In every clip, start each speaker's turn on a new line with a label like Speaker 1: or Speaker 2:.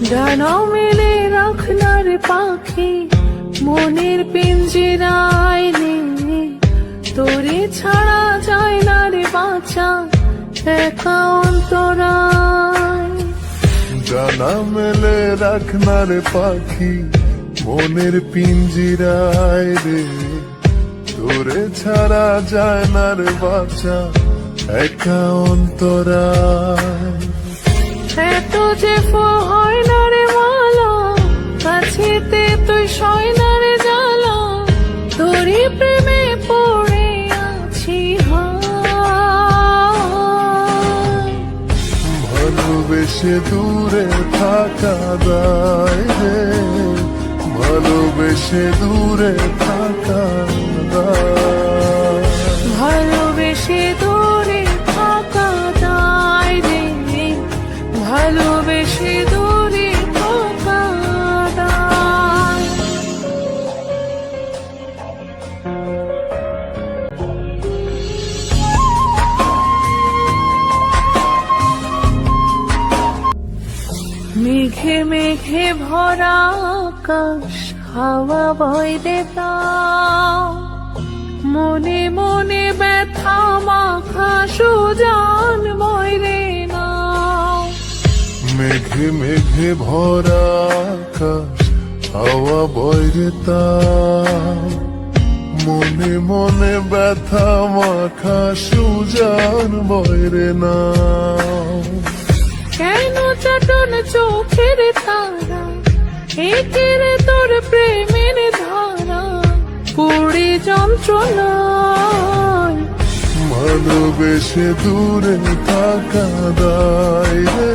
Speaker 1: ডানা মেলে রাখনা রে পাখি মনের পিঞ্জিরায় রে, তোরে ছাড়া যায় না রে বাঁচা একা অন্তরায়।
Speaker 2: ডানা মেলে রাখনা রে পাখি মনের পিঞ্জিরায় রে, তোরে ছাড়া যায় না রে বাঁচা একা অন্তরায়।
Speaker 1: এত যে হয় না রে মালা, কাছেতে তুই সয় না রে জ্বালা, তোরই প্রেমে পড়ে আছি হায়।
Speaker 2: ভালোবেসে দূরে থাকা দায় রে, ভালোবেসে দূরে থাকা দায়।
Speaker 1: ভালোবেসে দূরে থাকা দায় রে, ভালোবেসে দূরে থাকা দায়। মেঘে মেঘে ভরা আকাশ হাওয়া বয় দেতাও, মনে মনে ব্যথা মাখা সুজান বয় রে নাও।
Speaker 2: মেঘে মেঘে ভরা আকাশ হাওয়া বইরে তাও, মনে মনে ব্যথা মাখা সুজান বইরে নাও।
Speaker 1: কেন চাটন চোখের তারা, একের তোর প্রেমের ধারা, পুরি যন্ত্রণায়।
Speaker 2: ভালোবেসে দূরে থাকা দায় রে,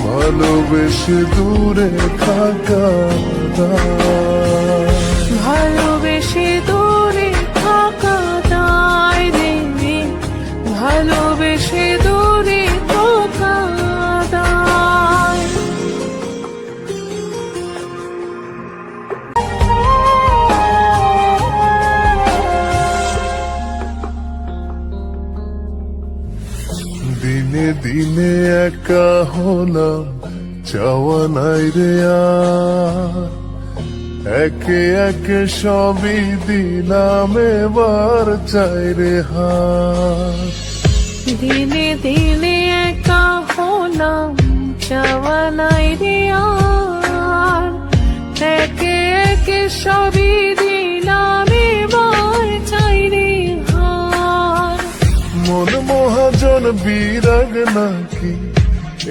Speaker 2: ভালোবেসে দূরে থাকা দায়।
Speaker 1: ভালোবেসে দূরে থাকা দায় রে, ভালোবেসে দূরে থাকা দায়।
Speaker 2: দিনে দিনে একা হলাম চাওয়া নাই রে আর, একে একে সবই দিলাম এবার চাই রে হার।
Speaker 1: দিনে দিনে একা হলাম চাওয়া নাই রে আর, একে একে সবই দিলাম এবার চাই রে হার।
Speaker 2: মন মহাজন বিরাগ নাকি,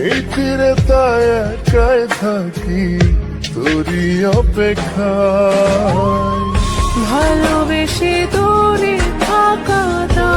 Speaker 2: এই তীরে তাই একাই থাকি তোরই অপেক্ষায়।
Speaker 1: ভালোবেসে দূরে থাকা দায়।